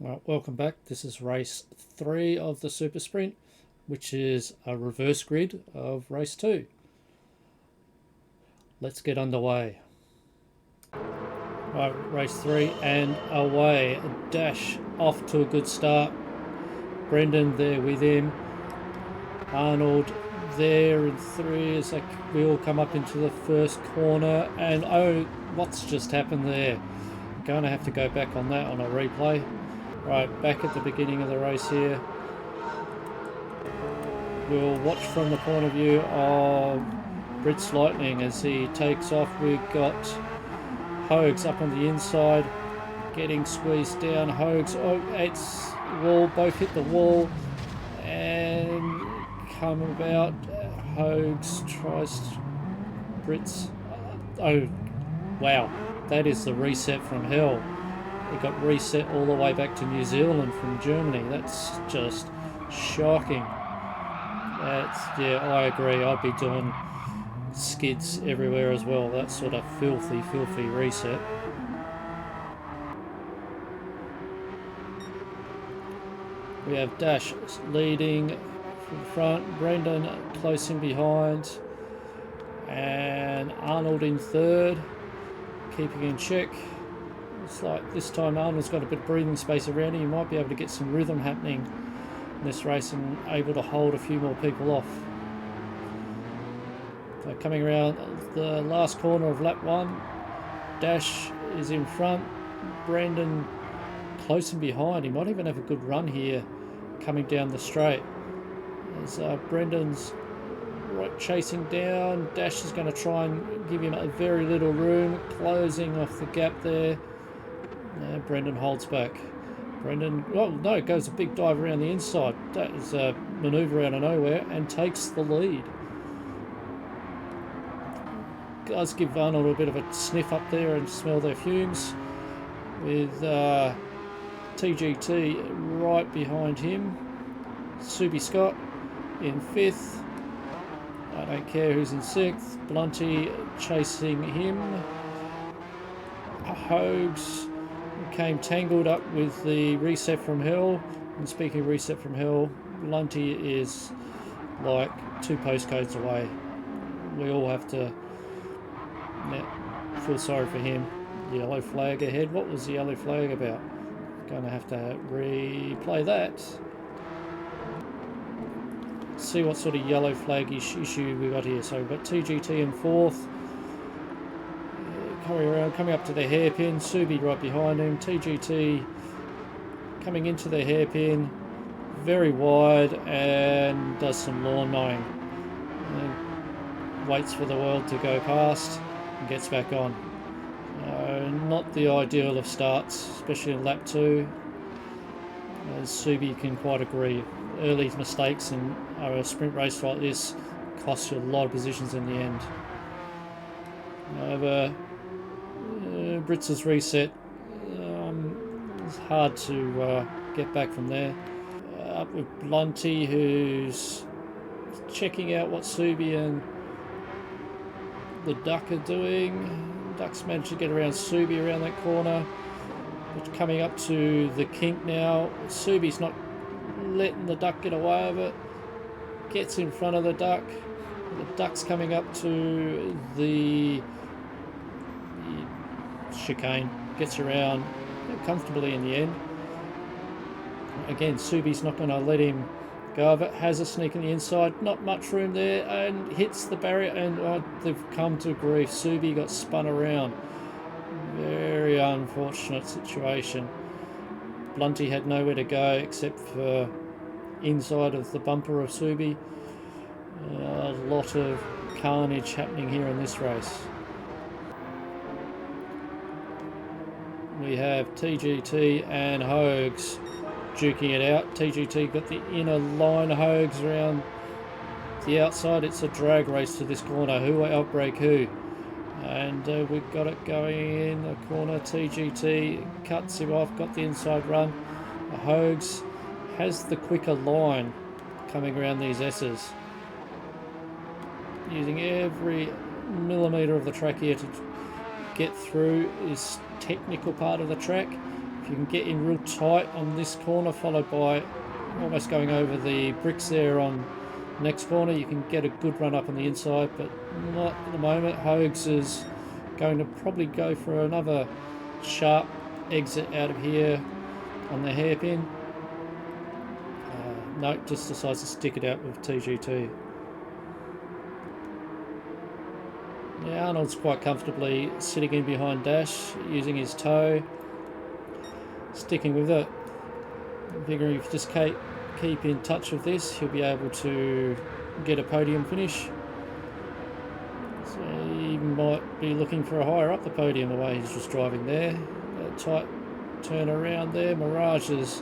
Right, welcome back. This is race 3 of the Super Sprint, which is a reverse grid of race 2. Let's get underway. Right, race 3 and away. Dash off to a good start. Brendan there with him. Arnold there in 3 as we all come up into the first corner. And oh, what's just happened there? I'm going to have to go back on that on a replay. Right, back at the beginning of the race here. We'll watch from the point of view of Brit's Lightning as he takes off. We've got Hogs up on the inside, getting squeezed down. Hogs, oh, it's wall, both hit the wall and come about. Hogs tries Brit's. Oh, wow, that is the reset from hell. It got reset all the way back to New Zealand from Germany. That's just shocking. Yeah, I agree. I'd be doing skids everywhere as well. That sort of filthy reset. We have Dash leading from front, Brendan close in behind, and Arnold in third, keeping in check. It's like this time Arnold's got a bit of breathing space around him. He might be able to get some rhythm happening in this race and able to hold a few more people off. So coming around the last corner of lap 1, Dash is in front, Brendan close in behind. He might even have a good run here coming down the straight. As Brendan's right chasing down, Dash is going to try and give him a very little room, closing off the gap there. Brendan holds back. Brendan, oh no, goes a big dive around the inside. That is a manoeuvre out of nowhere and takes the lead. Guys give Arnold a bit of a sniff up there and smell their fumes, with TGT right behind him. Subi Scott in 5th. I don't care who's in 6th. Blunty chasing him. Hogs came tangled up with the reset from hell. And speaking of reset from hell, Blunty is like 2 postcodes away. We all have to feel sorry for him. Yellow flag ahead. What was the yellow flag about? Going to have to replay that. See what sort of yellow flag issue we got here. So we've got TGT in 4th. Coming up to the hairpin. Subi right behind him. TGT coming into the hairpin. Very wide and does some lawn mowing. And waits for the world to go past and gets back on. Not the ideal of starts, especially in lap 2. As Subi can quite agree. Early mistakes in a sprint race like this cost you a lot of positions in the end. However, Brits' reset, it's hard to get back from there. Up with Blunty, who's checking out what Subi and the Duck are doing. Duck's managed to get around Subi around that corner. But coming up to the kink now. Subi's not letting the Duck get away with it. Gets in front of the Duck. The Duck's coming up to the chicane. Gets around comfortably in the end. Again, Subi's not going to let him go of it. Has a sneak in the inside. Not much room there. And hits the barrier. And they've come to grief. Subi got spun around. Very unfortunate situation. Blunty had nowhere to go except for inside of the bumper of Subi. A lot of carnage happening here in this race. We have TGT and Hogs duking it out. TGT got the inner line, Hogs around the outside. It's a drag race to this corner. Who will outbreak who? And we've got it going in the corner. TGT cuts him off, got the inside run. Hogs has the quicker line coming around these S's. Using every millimetre of the track here to get through this technical part of the track. If you can get in real tight on this corner, followed by almost going over the bricks there on the next corner, you can get a good run up on the inside, but not at the moment. Hogs is going to probably go for another sharp exit out of here on the hairpin. No, just decides to stick it out with TGT. Now Arnold's quite comfortably sitting in behind Dash, using his toe, sticking with it. Figuring if just keep in touch with this, he'll be able to get a podium finish. So he might be looking for a higher up the podium the way he's just driving there. A tight turn around there. Mirage is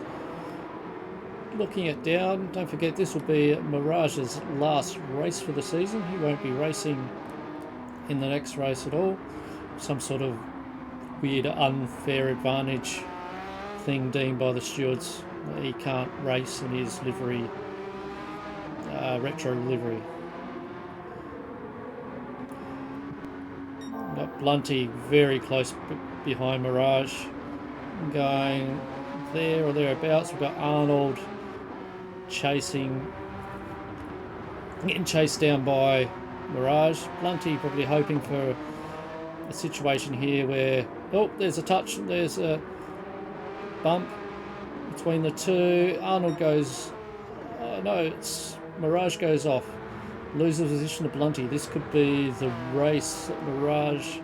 looking it down. Don't forget, this will be Mirage's last race for the season. He won't be racing in the next race at all. Some sort of weird unfair advantage thing deemed by the stewards. He can't race in his livery, retro livery. Got Blunty very close behind Mirage, going there or thereabouts. We've got Arnold getting chased down by Mirage. Blunty probably hoping for a situation here where, oh, there's a touch, there's a bump between the two. Arnold goes, oh no, it's Mirage goes off, loses position to Blunty. This could be the race that Mirage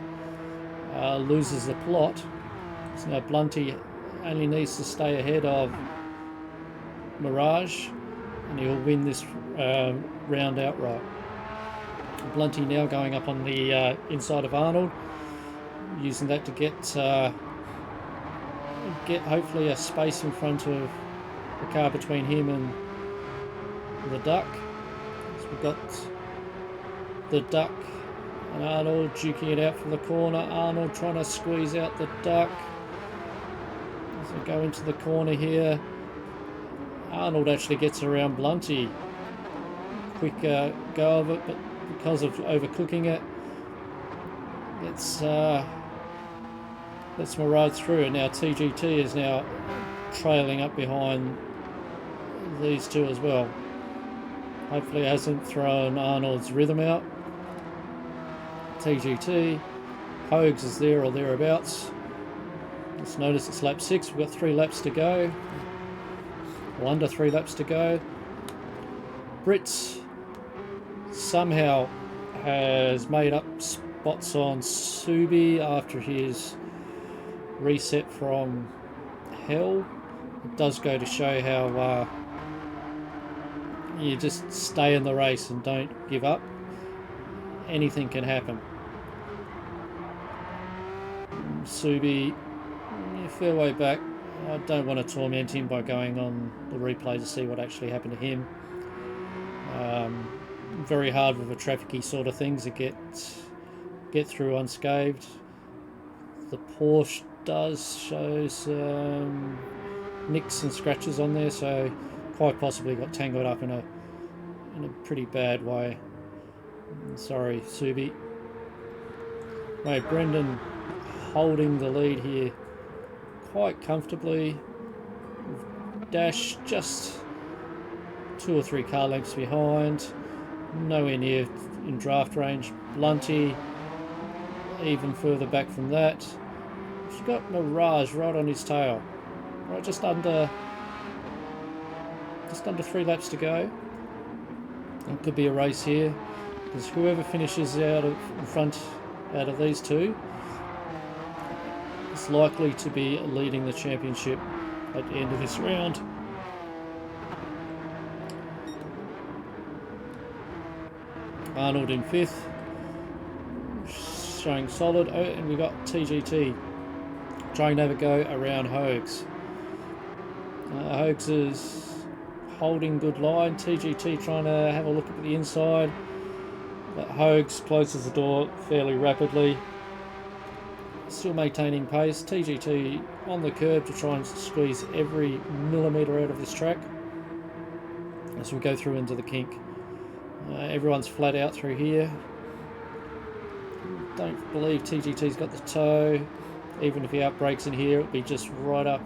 loses the plot. So now Blunty only needs to stay ahead of Mirage and he'll win this round outright. Blunty now going up on the inside of Arnold, using that to get hopefully a space in front of the car between him and the Duck. So we've got the Duck and Arnold duking it out from the corner. Arnold trying to squeeze out the Duck as we go into the corner here. Arnold actually gets around Blunty. Quick go of it, but because of overcooking it, lets Mirage through, and now TGT is now trailing up behind these two as well. Hopefully it hasn't thrown Arnold's rhythm out. TGT, Hogs is there or thereabouts. Let's notice it's lap 6, we've got 3 laps to go. Well, under 3 laps to go. Brits somehow has made up spots on Subi after his reset from hell. It does go to show how you just stay in the race and don't give up. Anything can happen. Subi, fair way back. I don't want to torment him by going on the replay to see what actually happened to him. Very hard with the trafficy sort of things to get through unscathed. The Porsche does show some nicks and scratches on there, so quite possibly got tangled up in a pretty bad way. Sorry, Subi. Mate, Brendan holding the lead here quite comfortably. Dash just 2 or 3 car lengths behind, nowhere near in draft range. Blunty even further back from that. She's got Mirage right on his tail. Right, just under 3 laps to go. It could be a race here, because whoever finishes out of in front out of these two is likely to be leading the championship at the end of this round. Arnold in 5th, showing solid. Oh, and we got TGT trying to have a go around Hogs. Hogs is holding good line. TGT trying to have a look at the inside, but Hogs closes the door fairly rapidly. Still maintaining pace. TGT on the curb to try and squeeze every millimetre out of this track as we go through into the kink. Everyone's flat out through here. Don't believe TGT's got the toe. Even if he outbrakes in here, it'll be just right up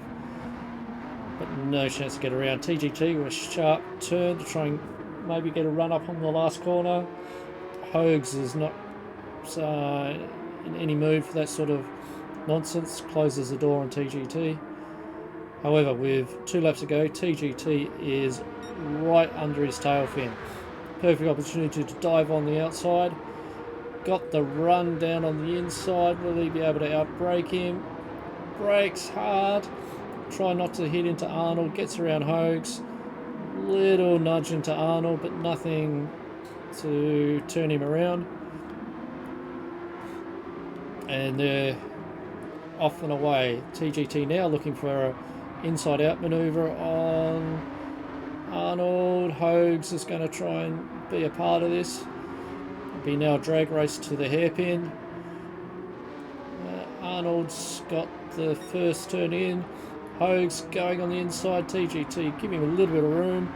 but no chance to get around. TGT with a sharp turn to try and maybe get a run up on the last corner. Hogs is not in any mood for that sort of nonsense, closes the door on TGT. However, with 2 laps to go, TGT is right under his tail fin. Perfect opportunity to dive on the outside. Got the run down on the inside. Will he be able to outbrake him? Brakes hard. Try not to hit into Arnold. Gets around Hogs. Little nudge into Arnold, but nothing to turn him around. And they're off and away. TGT now looking for an inside out manoeuvre on Arnold. Hogs is going to try and be a part of this. It'll be now a drag race to the hairpin. Arnold's got the first turn in. Hogs going on the inside. TGT giving him a little bit of room.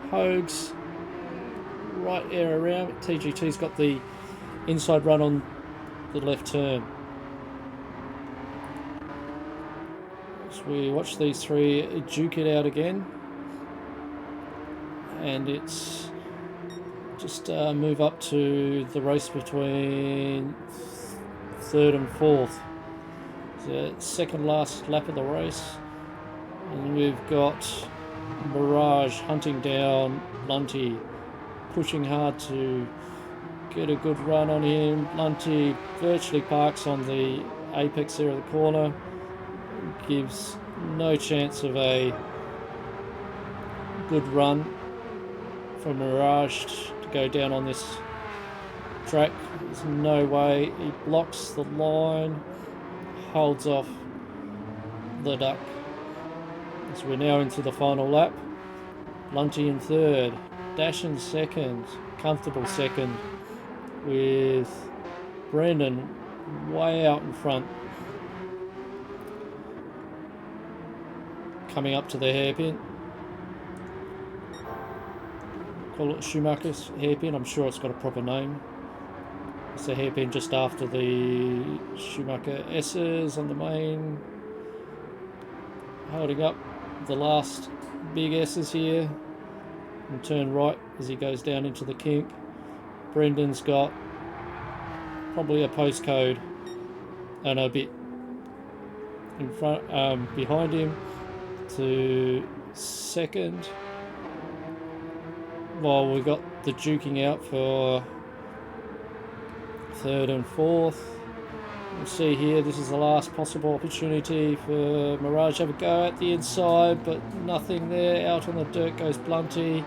Hogs right air around. TGT's got the inside run on the left turn. So we watch these three duke it out again. And it's just move up to the race between 3rd and 4th. The second last lap of the race. And we've got Mirage hunting down Blunty, pushing hard to get a good run on him. Blunty virtually parks on the apex there of the corner. Gives no chance of a good run for Mirage to go down on this track. There's no way. He blocks the line, holds off the duck. So we're now into the final lap. Blunty in 3rd, Dash in 2nd, comfortable 2nd, with Brendan way out in front. Coming up to the hairpin. Call it Schumacher's hairpin. I'm sure it's got a proper name. It's the hairpin just after the Schumacher S's on the main. Holding up the last big S's here. And turn right as he goes down into the kink. Brendan's got probably a postcode and a bit in front, behind him to 2nd. While we've got the duking out for 3rd and 4th. We'll see here, this is the last possible opportunity for Mirage to have a go at the inside, but nothing there. Out on the dirt goes Blunty.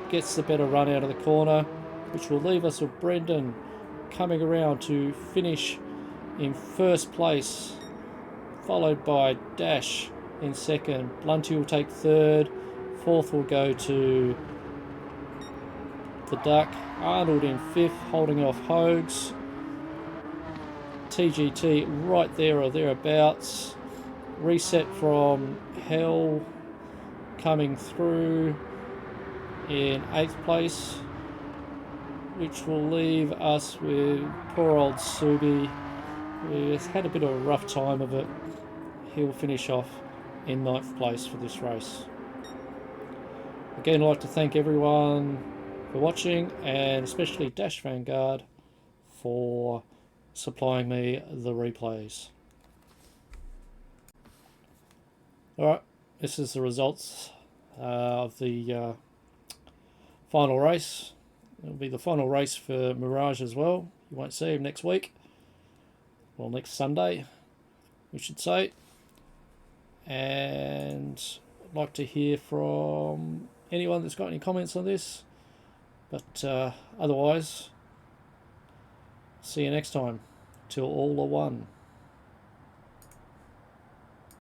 Gets the better run out of the corner, which will leave us with Brendan coming around to finish in 1st place, followed by Dash in 2nd. Blunty will take 3rd. 4th will go to the Duck. Arnold in 5th, holding off Hogs. TGT right there or thereabouts. Reset from Hell coming through in 8th place, which will leave us with poor old Subi, who has had a bit of a rough time of it. He'll finish off in 9th place for this race. Again, I'd like to thank everyone for watching, and especially Dash Vanguard for supplying me the replays. Alright, this is the results of the final race. It'll be the final race for Mirage as well. You won't see him next week. Well, next Sunday, we should say. And I'd like to hear from anyone that's got any comments on this. But otherwise, see you next time. Till all are one.